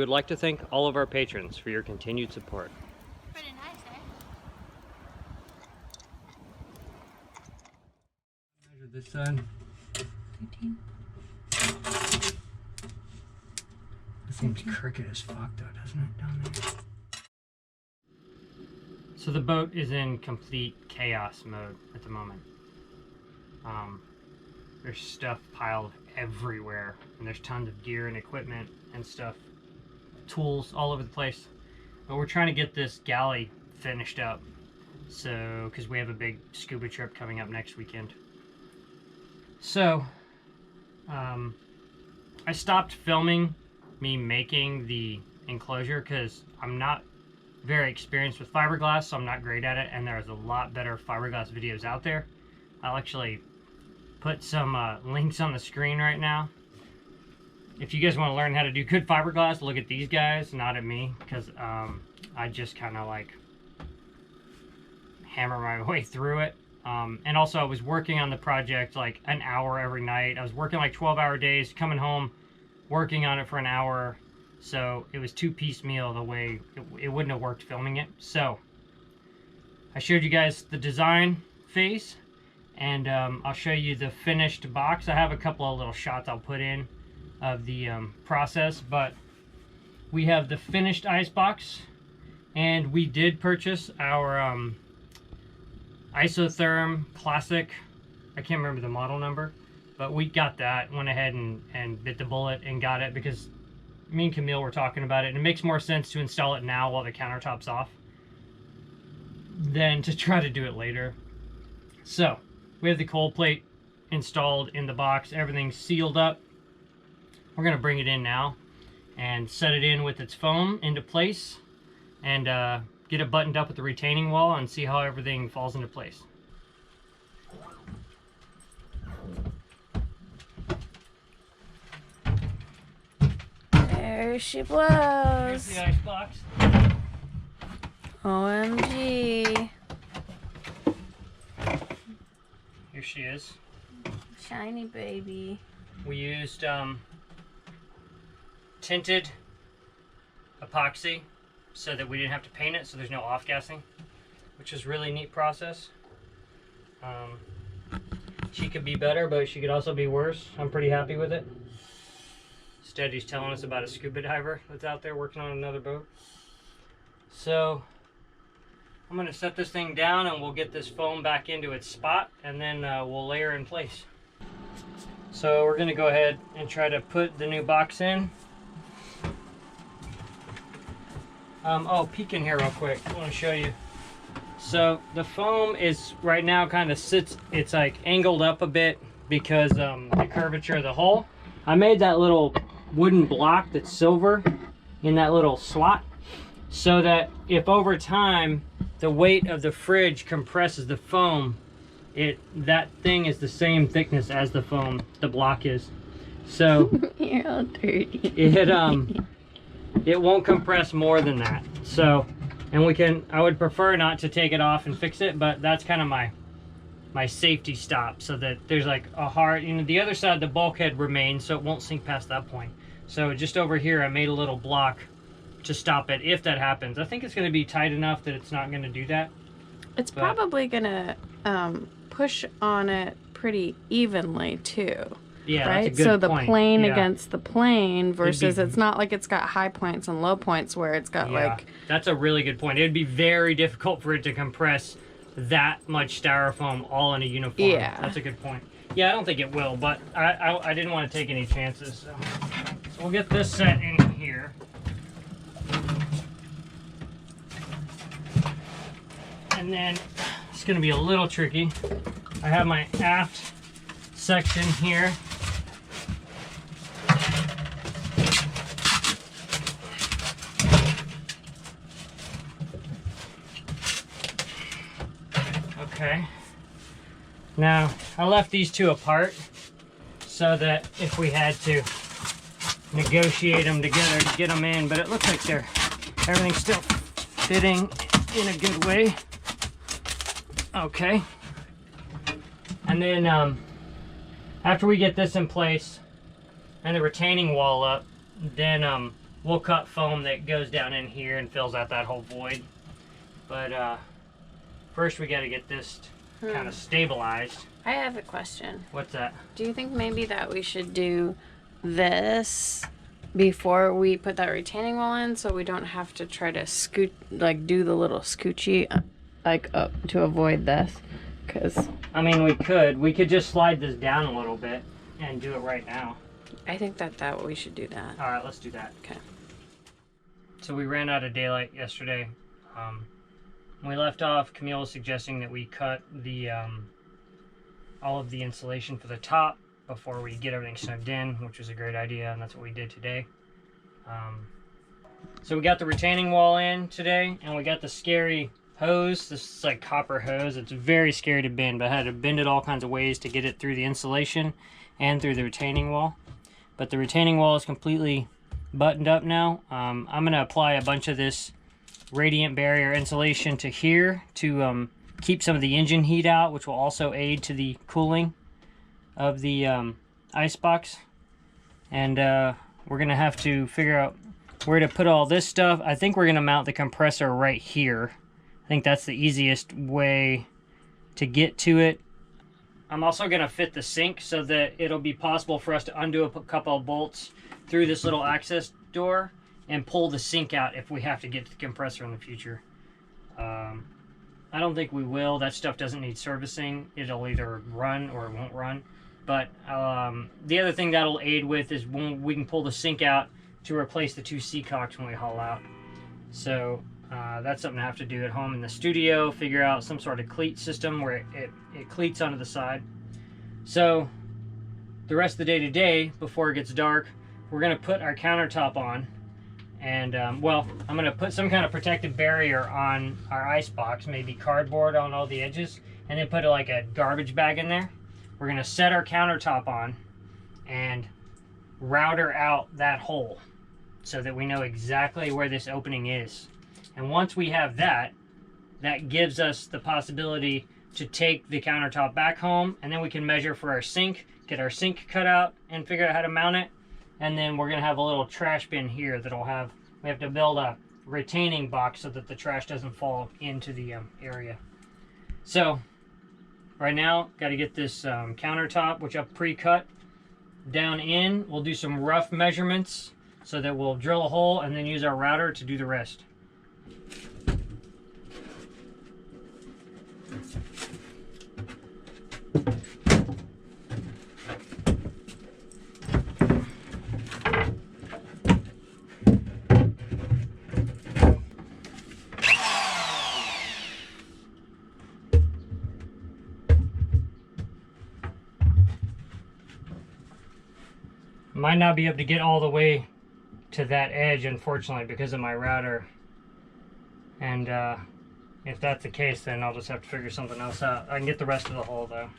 would like to thank all of our patrons for your continued support. Pretty nice, eh? Measure this side. 13. This seems crooked as fuck though, doesn't it, down there? So the boat is in complete chaos mode at the moment. There's stuff piled everywhere, and there's tons of gear and equipment and stuff, tools all over the place. But we're trying to get this galley finished up, so because we have a big scuba trip coming up next weekend. So I stopped filming me making the enclosure because I'm not very experienced with fiberglass, so I'm not great at it, and there's a lot better fiberglass videos out there. I'll actually put some links on the screen right now. If you guys want to learn how to do good fiberglass, look at these guys, not at me, because I just kind of like hammer my way through it. And also I was working on the project like an hour every night. I was working like 12-hour days, coming home, working on it for an hour. So it was too piecemeal the way it wouldn't have worked filming it. So I showed you guys the design phase, and I'll show you the finished box. I have a couple of little shots I'll put in of the process, but we have the finished ice box, and we did purchase our Isotherm Classic. I can't remember the model number, but we got that, went ahead and bit the bullet and got it because me and Camille were talking about it, and it makes more sense to install it now while the countertop's off than to try to do it later. So we have the cold plate installed in the box, everything's sealed up. We're gonna bring it in now and set it in with its foam into place, and get it buttoned up with the retaining wall and see how everything falls into place. There she blows. Here's the ice box. OMG. Here she is. Shiny baby. We used tinted epoxy so that we didn't have to paint it, so there's no off-gassing, which is a really neat process. She could be better, but she could also be worse. I'm pretty happy with it. Steady's telling us about a scuba diver that's out there working on another boat. So I'm going to set this thing down and we'll get this foam back into its spot, and then we'll layer in place. So we're going to go ahead and try to put the new box in. Oh, peek in here real quick. I want to show you. So the foam is right now kind of sits, it's like angled up a bit because the curvature of the hull. I made that little wooden block that's silver in that little slot so that if over time the weight of the fridge compresses the foam, that thing is the same thickness as the foam, the block is. So You're all dirty. it won't compress more than that. So, and I would prefer not to take it off and fix it, but that's kind of my safety stop, so that there's like a hard, the other side of the bulkhead remains, so it won't sink past that point. So just over here I made a little block to stop it if that happens. I think it's going to be tight enough that it's not going to do that. It's probably gonna push on it pretty evenly too. Yeah, right? that's a good so the point. plane Yeah. against the plane versus it's not like it's got high points and low points where it's got like... That's a really good point. It'd be very difficult for it to compress that much styrofoam all in a uniform. Yeah. That's a good point. Yeah, I don't think it will, but I didn't want to take any chances. So we'll get this set in here. And then it's going to be a little tricky. I have my aft section here. Okay. Now, I left these two apart so that if we had to negotiate them together to get them in, but it looks like everything's still fitting in a good way. Okay. And then after we get this in place and the retaining wall up, then we'll cut foam that goes down in here and fills out that whole void. But first we got to get this kind of stabilized. I have a question. What's that? Do you think maybe that we should do this before we put that retaining wall in, so we don't have to try to do the little scoochy up to avoid this? Because I mean, we could just slide this down a little bit and do it right now. I think that we should do that. All right, let's do that. Okay. So we ran out of daylight yesterday. When we left off, Camille was suggesting that we cut the all of the insulation for the top before we get everything snugged in, which was a great idea, and that's what we did today. So we got the retaining wall in today, and we got the scary hose. This is like copper hose. It's very scary to bend, but I had to bend it all kinds of ways to get it through the insulation and through the retaining wall. But the retaining wall is completely buttoned up now. I'm going to apply a bunch of this radiant barrier insulation to here to keep some of the engine heat out, which will also aid to the cooling of the ice box. And we're going to have to figure out where to put all this stuff. I think we're going to mount the compressor right here. I think that's the easiest way to get to it. I'm also going to fit the sink so that it'll be possible for us to undo a couple of bolts through this little access door and pull the sink out if we have to get to the compressor in the future. I don't think we will. That stuff doesn't need servicing. It'll either run or it won't run. But the other thing that'll aid with is when we can pull the sink out to replace the two Seacocks when we haul out. So that's something I have to do at home in the studio, figure out some sort of cleat system where it cleats onto the side. So the rest of the day today, before it gets dark, we're going to put our countertop on. And, well, I'm going to put some kind of protective barrier on our ice box, maybe cardboard on all the edges, and then put like a garbage bag in there. We're going to set our countertop on and router out that hole so that we know exactly where this opening is. And once we have that, that gives us the possibility to take the countertop back home, and then we can measure for our sink, get our sink cut out, and figure out how to mount it. And then we're going to have a little trash bin here that'll have, we have to build a retaining box so that the trash doesn't fall into the area. So, right now, got to get this countertop, which I've pre-cut, down in. We'll do some rough measurements so that we'll drill a hole and then use our router to do the rest. Might not be able to get all the way to that edge, unfortunately, because of my router. And if that's the case, then I'll just have to figure something else out. I can get the rest of the hole, though.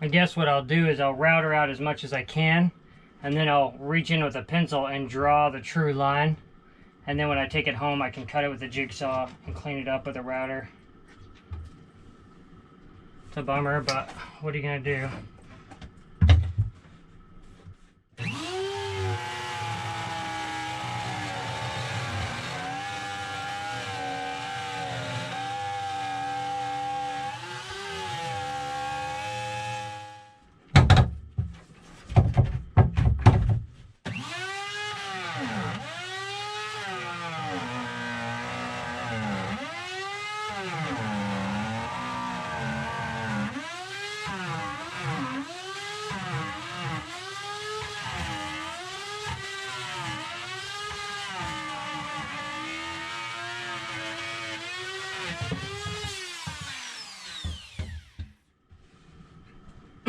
I guess what I'll do is I'll router out as much as I can, and then I'll reach in with a pencil and draw the true line. And then when I take it home, I can cut it with a jigsaw and clean it up with a router. It's a bummer, but what are you gonna do?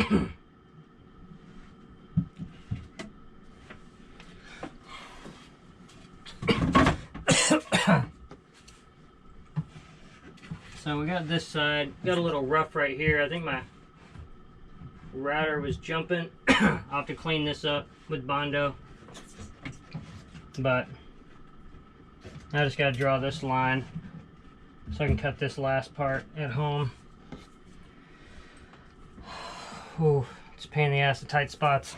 So we got this side, got a little rough right here. I think my router was jumping. I'll have to clean this up with Bondo. But I just got to draw this line so I can cut this last part at home. Ooh, it's a pain in the ass, the tight spots.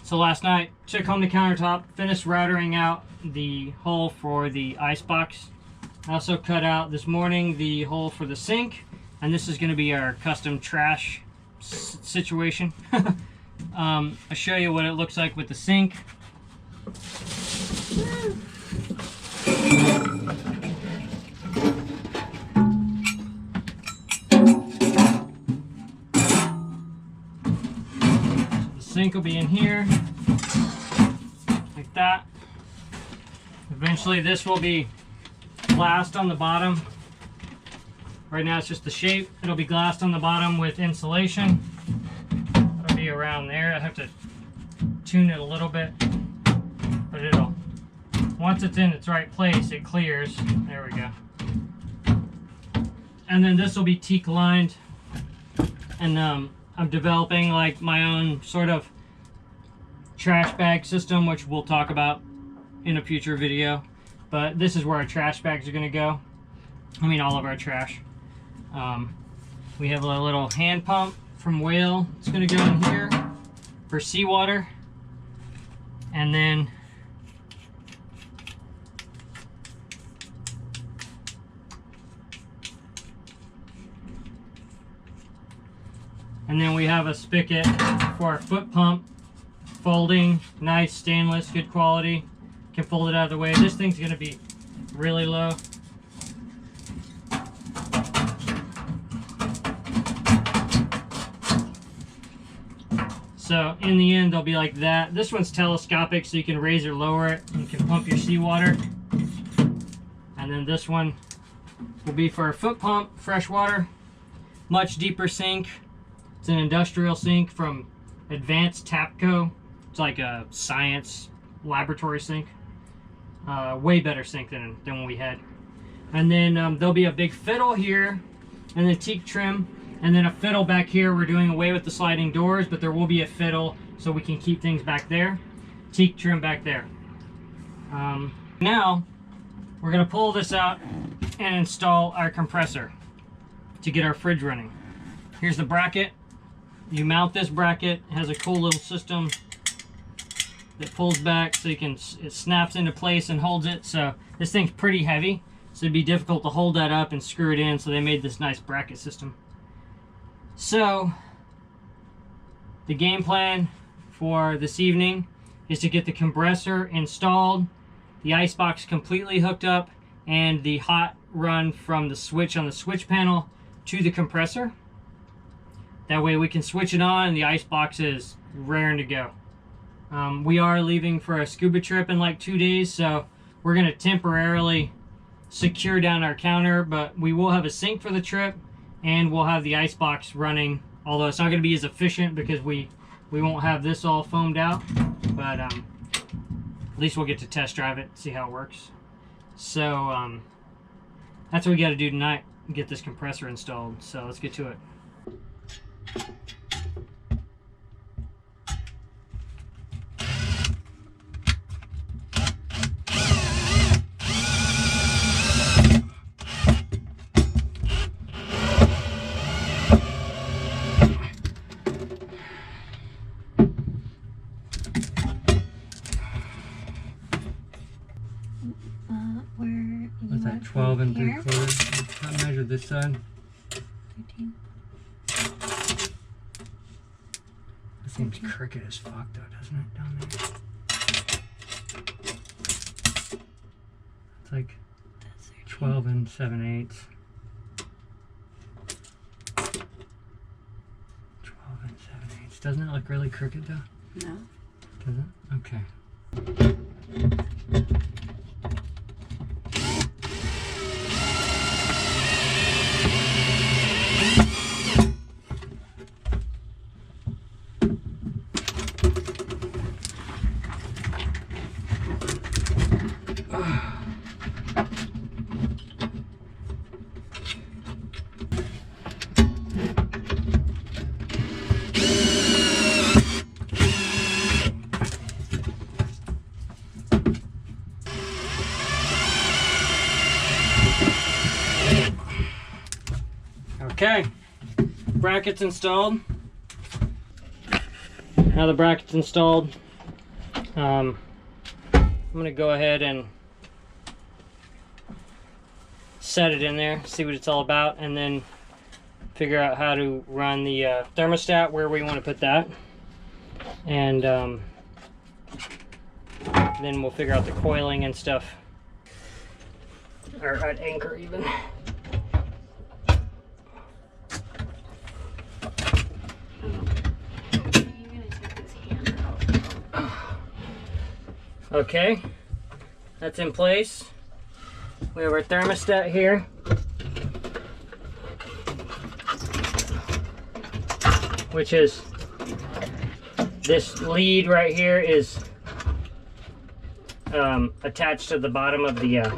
So last night, took home the countertop, finished routering out the hole for the icebox. I also cut out this morning the hole for the sink, and this is going to be our custom trash situation. I'll show you what it looks like with the sink. The sink will be in here, like that. Eventually this will be glassed on the bottom. Right now it's just the shape. It'll be glassed on the bottom with insulation. It'll be around there. I have to tune it a little bit, but it'll, once it's in its right place, it clears. There we go. And then this will be teak lined, and I'm developing like my own sort of trash bag system, which we'll talk about in a future video. But this is where our trash bags are going to go. I mean, all of our trash. We have a little hand pump from Whale. It's going to go in here for seawater. And then we have a spigot for our foot pump. Folding, nice, stainless, good quality. Can fold it out of the way. This thing's going to be really low. So in the end, they'll be like that. This one's telescopic, so you can raise or lower it. You can pump your seawater. And then this one will be for a foot pump, fresh water. Much deeper sink. It's an industrial sink from Advanced Tapco. It's like a science laboratory sink. Way better sink than what we had. And then there'll be a big fiddle here, and then teak trim, and then a fiddle back here. We're doing away with the sliding doors, but there will be a fiddle so we can keep things back there. Teak trim back there. Now we're gonna pull this out and install our compressor to get our fridge running. Here's the bracket. You mount this bracket. It has a cool little system that pulls back so you can, it snaps into place and holds it. So this thing's pretty heavy, so it'd be difficult to hold that up and screw it in, so they made this nice bracket system. So the game plan for this evening is to get the compressor installed, the icebox completely hooked up, and the hot run from the switch on the switch panel to the compressor. That way we can switch it on and the icebox is raring to go. We are leaving for a scuba trip in like 2 days, so we're going to temporarily secure down our counter, but we will have a sink for the trip, and we'll have the icebox running, although it's not going to be as efficient because we won't have this all foamed out, but at least we'll get to test drive it, see how it works. So that's what we got to do tonight, get this compressor installed. So let's get to it. What's that, 12 and 3/4? I measured this side. 13. This seems crooked as fuck though, doesn't it, down there? It's like 12 and 7/8. 12 and 7/8. Doesn't it look really crooked though? No. Does it? Okay. Okay, brackets installed. Now the bracket's installed, I'm gonna go ahead and set it in there, see what it's all about, and then figure out how to run the thermostat, where we want to put that, and then we'll figure out the coiling and stuff, or at anchor even. Okay, that's in place. We have our thermostat here. Which is, this lead right here is attached to the bottom of the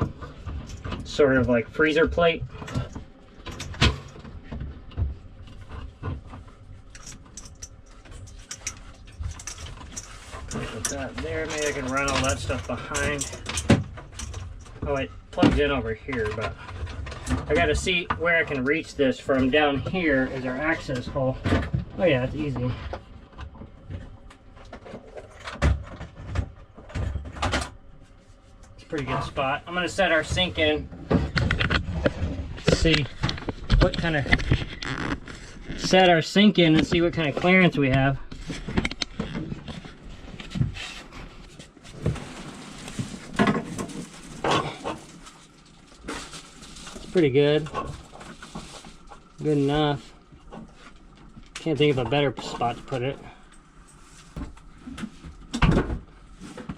sort of like freezer plate. Put that there. Maybe I can run all that stuff behind. Oh, it plugs in over here, but I gotta see where I can reach this from. Down here is our access hole. Oh yeah, it's easy. It's a pretty good spot. I'm gonna set our sink in. See what kind of, set our sink in and see what kind of clearance we have. Pretty good. Good enough. Can't think of a better spot to put it.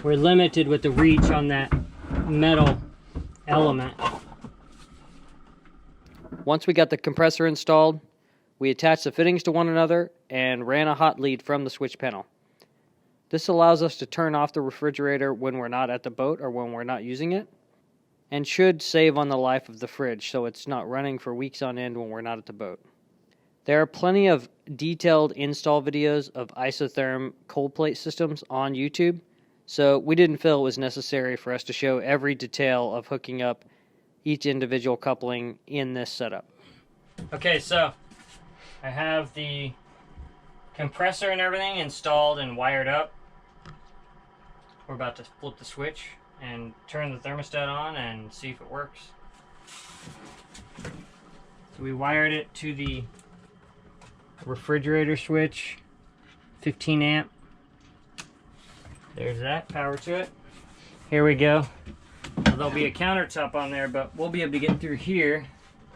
We're limited with the reach on that metal element. Once we got the compressor installed, we attached the fittings to one another and ran a hot lead from the switch panel. This allows us to turn off the refrigerator when we're not at the boat or when we're not using it, and should save on the life of the fridge so it's not running for weeks on end when we're not at the boat. There are plenty of detailed install videos of isotherm cold plate systems on YouTube, so we didn't feel it was necessary for us to show every detail of hooking up each individual coupling in this setup. Okay, so I have the compressor and everything installed and wired up. We're about to flip the switch and turn the thermostat on and see if it works. So we wired it to the refrigerator switch, 15 amp. There's that, power to it. Here we go. Well, there'll be a countertop on there, but we'll be able to get through here.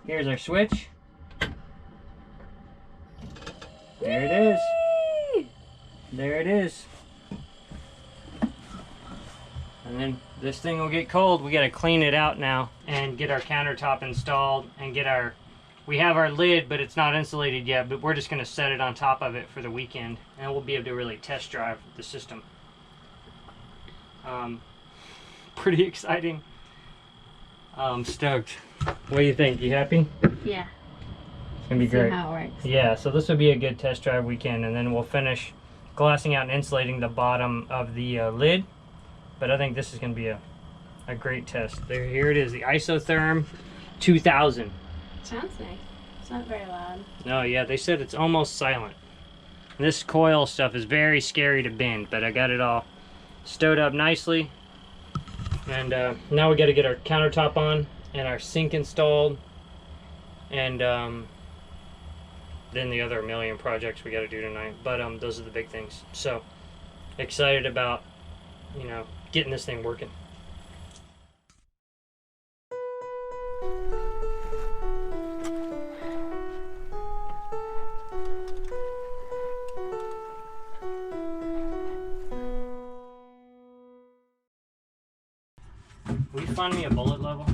Here's our switch. There it is. There it is. And then this thing will get cold. We got to clean it out now and get our countertop installed and get our, we have our lid, but it's not insulated yet, but we're just going to set it on top of it for the weekend, and we'll be able to really test drive the system. Pretty exciting. I'm stoked. What do you think? You happy? Yeah. It's going to be great. See how it works. Yeah, so this will be a good test drive weekend, and then we'll finish glassing out and insulating the bottom of the lid. But I think this is going to be a great test. There, here it is, the Isotherm 2000. Sounds nice. It's not very loud. No, yeah, they said it's almost silent. And this coil stuff is very scary to bend, but I got it all stowed up nicely. And now we got to get our countertop on and our sink installed. And then the other million projects we got to do tonight. But those are the big things. So excited about, you know, getting this thing working. Will you find me a bullet level?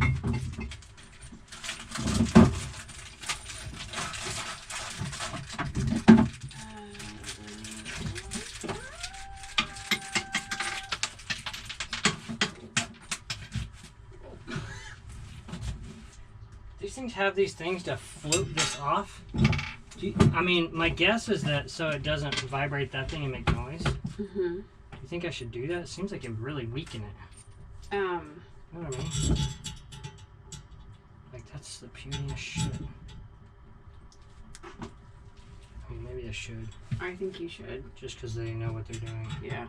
These things have these things to float this off. I mean, my guess is that so it doesn't vibrate that thing and make noise. Mm-hmm. Do you think I should do that? It seems like it would really weaken it. You know what I mean? Like, that's the puniest shit. should, I think you should. just because they know what they're doing. Yeah.